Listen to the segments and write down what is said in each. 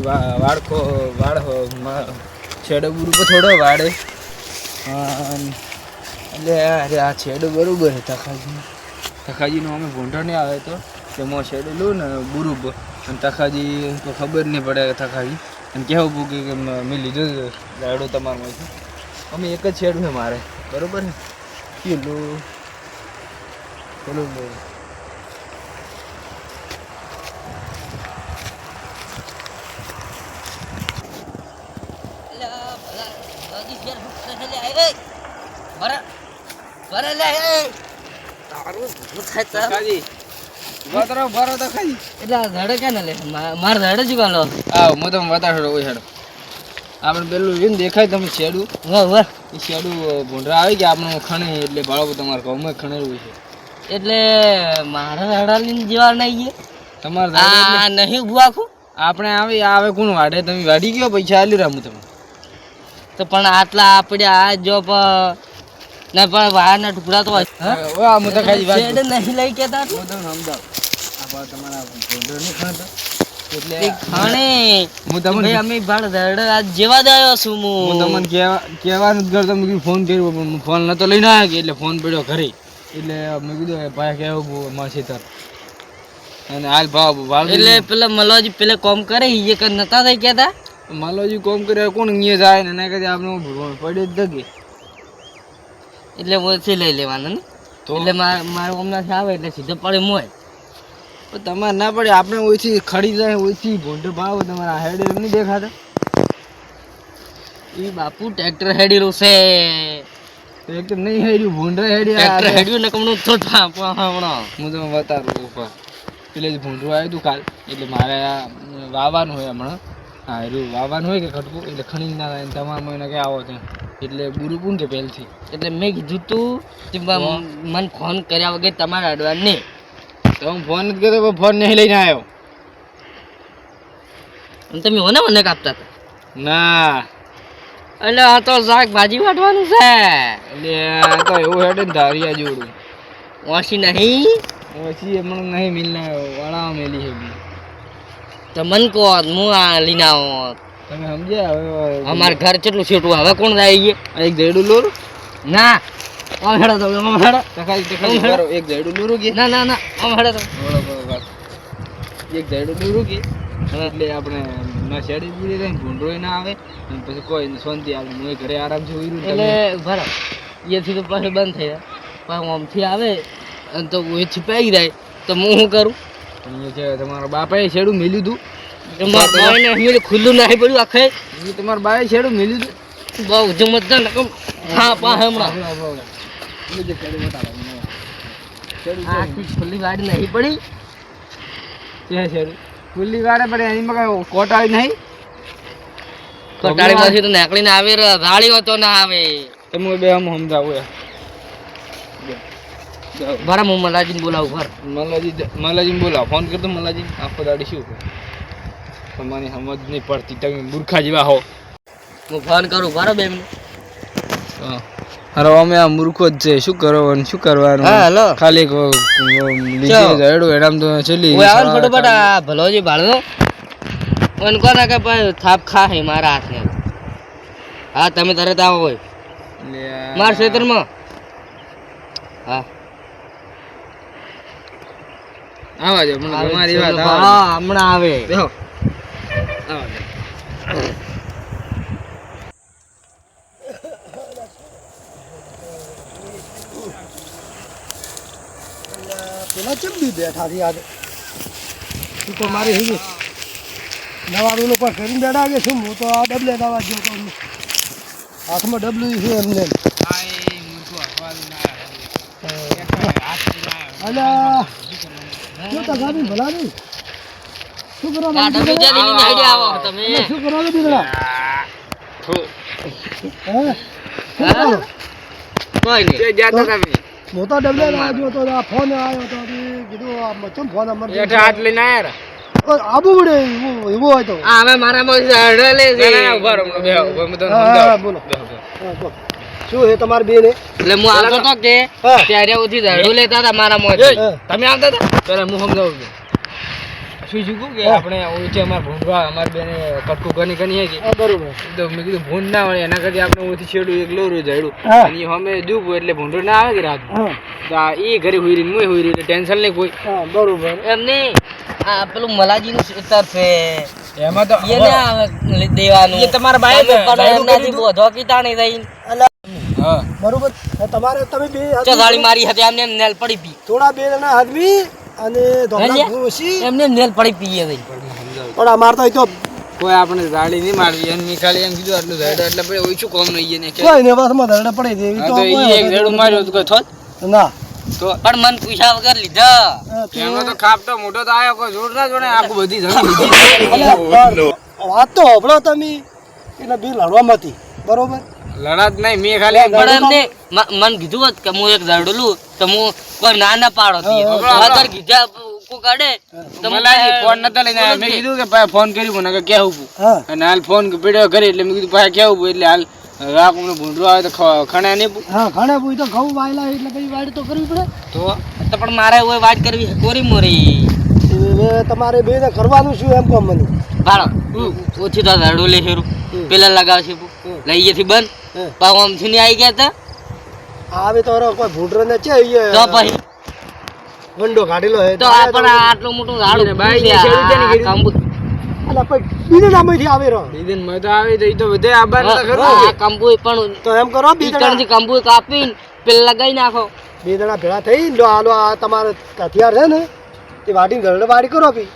થોડી વાડ છેડો બરોબર થોડો વાડે એટલે અરે આ છેડો બરોબર છે તખાજીનો અમે ભૂંડો નહીં આવે તો તેમાં છેડો લઉં ને બરોબર અને તખાજી તો ખબર નહીં પડે તખાજી અને કહેવું પૂકે કે મેં લીધો દાડો તમારામાંથી અમે એક જ છેડું છે મારે બરોબર ને પેલું પેલું આપણે પેલું દેખાય તમે શેડું એ શેડું ભૂંડરા આવી ગયા આપણે ખણે એટલે ભાડો તમારે ઘઉં ખણેલું છે એટલે મારા હડાલી જેવા નહીં તમારે નહીં ઉભું આપણે આવે કોણ વાડે તમે વાડી ગયો પૈસા આલી રામું તમે તો પણ આટલા આપણે આ જો ના પણ વાળના ટુકડા તો નહીં લઈ કેતા તમારા એટલે હું તમને અમે જેવા જ આવ્યો છું હું તમને કહેવાનું જ કરતો મેં ફોન કર્યો પણ ફોન નતો લઈને આવ્યો કે એટલે ફોન પડ્યો ઘરે એટલે મેં કીધું ભાઈ કેવું મળશે તાર અને હાલ ભાવ એટલે પેલા મલોજી પેલે કોમ કરે એ કે નતા થઈ કેતા માલોજી કોમ કરે કોણ અહીંયા જાય ને એના કરતા આપણે પડ્યો જ દગે એટલે ઓછી લઈ લેવાનું ને એટલે મારે હમણાં આવે એટલે સીધો પડે મોય તમારે ના પડે આપણે ઓછી ખડી જાય ઓછી ભૂંડો ભાવ તમારા હેડ નહીં દેખાતા એ બાપુ ટ્રેક્ટર હેડેલું છે ટ્રેક્ટર નહીં હેડ્યું ભૂંડરા ટ્રેક્ટર હેડ્યું ને કમનું તો હું તમને બતાવું ઉપર પેલે જ ભૂંડરું આવ્યું હતું કાલ એટલે મારે વાવવાનું હોય હમણાં હા એરું વાવવાનું હોય કે ખટકું એટલે ખણી ના થાય તમારા મહિને ક્યાં આવો ત્યાં એટલે બુરું પૂન કે પહેલથી એટલે મેં કીધું તું મને ફોન કર્યા વગર તમારા અડવા નહીં તો હું ફોન જ કર્યો ફોન નહીં લઈને આવ્યો તમે હોને મને કાપતા હતા ના એટલે આ તો શાકભાજી વાટવાનું છે એટલે આ તો એવું હેડે ને ધારિયા જોડું ઓછી નહીં ઓછી હમણાં નહીં મિલને વાળા મેલી છે તો મન કહો હું આ લઈને આવો તમે સમજ્યા હવે અમારે ઘર કેટલું છેટું હવે કોણ જાય એક જયડું લોરું ના આમ હેડો તો આમ હેડો એક જયડું લોરું કે ના ના ના આમ હેડો તો એક જયડું લોરું કે એટલે આપણે ના શેડી પૂરી રહે ભૂંડરોય ના આવે અને પછી કોઈ શાંતિ આવે હું ઘરે આરામથી હોઈ રહ્યું એટલે બરાબર એથી તો પાછું બંધ થઈ જાય પણ આમથી આવે અને તો એથી પાઈ જાય તો હું શું કરું તમારા બાપાએ શેડું મેલ્યું હતું ખુલ્લું નહીં પડ્યું આખે તમારા બાએ શેડું મેલ્યું હતું બહુ જમત હા પા હમણાં ખુલ્લી ગાડી નહીં પડી ત્યાં શેડું ખુલ્લી ગાડે પડે એની કઈ કોટાળી નહીં કોટાળીમાંથી તો નીકળીને આવે રાળી હતો ના આવે તમે બે આમ સમજાવું બરાબર હું મલાજીને બોલાવું ઘર મલાજીને બોલાવો ફોન કરતો મલાજી આખો દાડી શું તમારી સમજ નહીં પડતી તમે મૂર્ખા જેવા હો હું ફોન કરું બરાબર 2 મિનિટ અરે અમે આ મૂર્ખો જ છે શું કરવાનું શું કરવાનું હેલો ખાલી લીધે જડું એનામ તો ચલી આવ ફટોફટ આ ભલોજી ભાળો ઓન કોના કે ભાઈ થાપ ખા હે મારા હાથને હા તમે તરત આવો હોય માર ક્ષેત્રમાં હા આવા જો તમારી વાત હા હમણાં આવે બેહો આવા પેલા ચમડી બેઠા છે આજે તું તો મારી હિવી નવા રૂલો પર કરીને બેઠા કે શું હું તો આ ડબલે દાવા ગયો તો હાથમાં ડબલું છે એમને અલ્યા શું તો ગાડી ભલા નહીં શું કરો શું કરો દીકરા મોટા ડબલે આવ્યો તો ફોન આવ્યો તો કીધું ચમ ફોન અમારે હાથ લઈને આયા આબુ પડે એવું હોય તો હવે મારા બોલો શું હે તમારે બે ને એટલે હું આવતો તો કે ત્યારે ઉધી દડો લેતા હતા મારા મોજ તમે આવતા હતા પેલા હું સમજાવું શું શું કે આપણે ઓછી અમાર ભૂંડવા અમાર બેને કટકું કની હે કે બરોબર તો મેં કીધું ભૂંડ ના વળે એના કરતી આપણે ઓછી છેડું એક લોરું જાડ્યું હા. અને અમે દુખ એટલે ભૂંડો ના આવે કે રાત હા તો એ ઘરે હુઈ રહી હુઈ રહી ટેન્શન નહીં કોઈ હા બરોબર એમને આ પેલું મલાજીનું ખેતર છે એમાં તો એને આવે દેવાનું એ તમારા બાએ તમે પણ જાડું એમનાથી કર્યું બોધો કીધા નહીં થઈને હા બરોબર તમારે તમે બે ચલાળી મારી હતી એમને એમ નેલ પડી પી થોડા બે જણા આદમી અને ધોળા ઘોસી એમને એમ નેલ પડી પીએ થઈ પણ અમાર તો તો કોઈ આપણે ગાડી નહીં મારવી એને ખાલી એમ કીધું આટલું ઝાડ એટલે આપણે ઓછું કોમ નહીં એને કોઈ ને વાસમાં ધરડા પડે દેવી તો ઈ એક ઝાડું માર્યો તો કોઈ થોત ના તો પણ મન પૂછ્યા વગર લીધા એમાં તો ખાપ તો મોટો તો આવ્યો કોઈ જોર ના જોડે આખું બધી જમી લીધી વાત તો હભળો તમે એટલે બી લડવામાંથી બરોબર લડાત નહીં મેં ખાલી એમ પણ એમને મન કીધું હોત કે હું એક ઝાડું લઉં તો હું કોઈ ના ના પાડો વગર કીધા કો કાઢે તો મલાજી ફોન નતો લઈને આવ્યો. મેં કીધું કે ભાઈ ફોન કર્યું મને કે કેવું પૂ હા અને હાલ ફોન પીડ્યો કરી એટલે મેં કીધું ભાઈ કેવું પૂ એટલે હાલ રાખું ભૂંડરો આવે તો ખણે નહીં પૂ હા ઘણે પૂઈ તો ઘઉં વાયેલા એટલે પછી વાડ તો કરવી પડે તો પણ મારે ઓય વાત કરવી કોરી મોરી હવે તમારે બે ને કરવાનું શું એમ કહો મને ભાડો ઓછી તો ઝાડું લે હેરું પેલા લગાવશે લઈ થી બંધ પાવ આમથી નહીં આવી ગયા તા આવે તો હવે કોઈ ભૂંડરો ને છે તો પછી વંડો કાઢેલો હે તો આપણે આટલું મોટું ઝાડું બાઈ ને છેડું છે ને કીધું. અલા કોઈ બીજે નામથી આવે રહો બીજન માં તો આવે તો ઈ તો બધે આબાર તો ખરું આ કંબુ પણ તો એમ કરો બે જણા ઈકણથી કંબુ કાપીને પેલા લગાઈ નાખો બે જણા ભેળા થઈ લો હાલો આ તમારે હથિયાર છે ને તે વાટીને ઘરડે વાડી કરો બી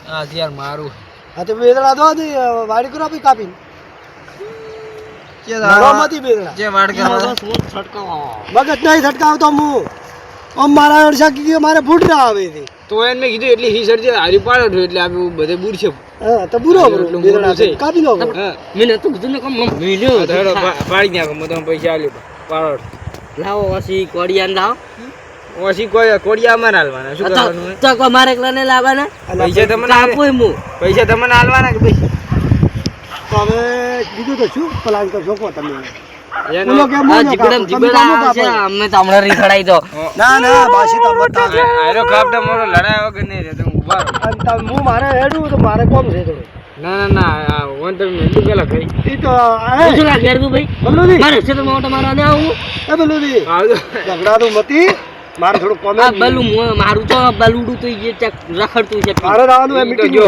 હા યાર મારું હા તો બે જણા દો દે વાડી કરો બી કાપીને લડવામાંથી બે જણા જે વાડ કરવા મગજ નહીં છટકાવતો હું આમ મારા અડસા કે મારે ફૂટરા આવે છે તો એને મેં કીધું એટલે હી સર જે હારી પાડો એટલે આપણે બધે બૂર છે હા તો બુરો એટલું બે જણા મોટું છે. કાપી લો હા મેં નતું કીધું ને કે મમ મિલ્યો તો હેડો પાડી નાખો મને તમે પૈસા આલ્યો પાડો લાવો પછી કોડિયાન લાવો ઓછી કોઈ કોડિયા અમારે હાલવાના શું કરવાનું હે? તો કો મારે એકલા ને લાવવાના પૈસા તમને કાપો હું પૈસા તમને હાલવાના કે ભાઈ તો હવે બીજું તો શું પ્લાન કરશો કહો તમે એનો બોલો કેમ આ બોલો જીબડમ કાપો, તમે કામો જીબડા છે કાપો. અમે તો હમણાં રીખડાઈ દો ના ના બાસી તો મત આવે. આયરો ખાપટા મોરો લડાય વગર નહીં રહે તમે ઉભા રહો. અને તમે હું મારે હેડું તો મારે કોમ છે થોડું ના ના ના આ વન તમે હેડું પેલા ખાઈ એ તો શું લાગે યાર ભાઈ બબલુદી મારે છે તો મોટો મારો ને આવું એ બબલુદી આવજો ઝઘડા તો મતી મારે થોડું કોમે આ બલું મારું તો બલુડું તો એ ચક રખડતું છે મારે રાવાનું એ ઈ તો મીટિંગ જો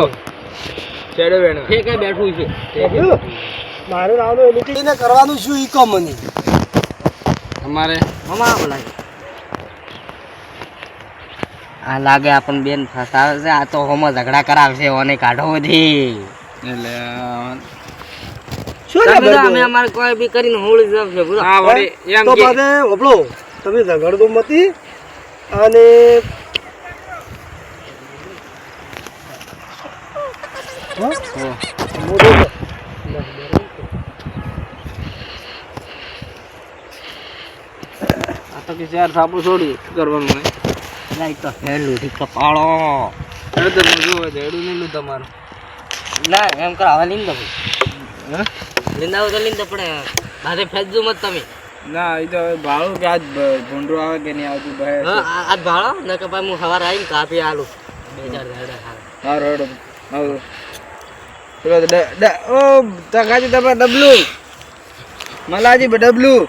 છેડો વેણો ઠેકે બેઠું છે મારે રાવાનું એ મીટિંગ ને કરવાનું શું ઈ કોમ મને અમારે હમણાં બોલાય આ લાગે આપણ બેન ફસાવે છે આ તો હોમો ઝઘડા કરાવશે ઓને કાઢો બધી એટલે શું તમે તો ઝઘડો? અમે અમારે કોઈ બી કરીને હોળી જશે બોલો આ વળી એમ તો કે બાદે હોભળો તમે ઝઘડતો મતી અને હા? મોઢું તો. આ તો કે ચાર સાપુ છોડી શું કરવાનું હોય લાઈટ તો હેલું ઠીક કપાળો હેડો તો જો હેડું નહીં લું તમારું ના એમ કર હવે લીન દો હા લીંદાવ તો લીન દો પણ મારે ફેજજો મત તમે ના એ તો હવે ભાડું કે આજ ભૂંડરો આવે કે નહીં આવતું ભાઈ હા આજ ભાળો ને કે ભાઈ હું સવારે આવીને કાપી આલું 2000 હેડે સારું હેડો આવો પેલો ઓ તકાજી તમારે ડબલું મલાજી ડબલું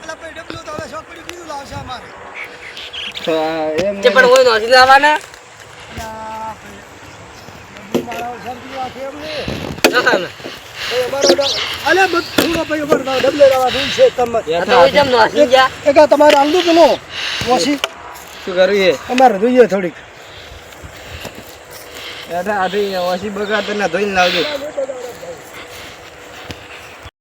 અલા ભાઈ ડબલું તો હવે શોખ પડી બીજું લાવશે અમારે તો આ એમ તે પણ હોય નોંધી લાવવાના અલા ભાઈ ડબલું મારા શરતી વાત છે એમને ના ના ભાઈ અમારો અલે બધું ભાઈ અમારો ડબલે લાવવા દૂર છે તમે આ તો હોય જેમ નોંધી ગયા એક આ તમારે આલદુ પેલો વોશી શું કરવું એ અમારે જોઈએ થોડીક આથી ઓછી બગાડ ને ધોઈને લાવજો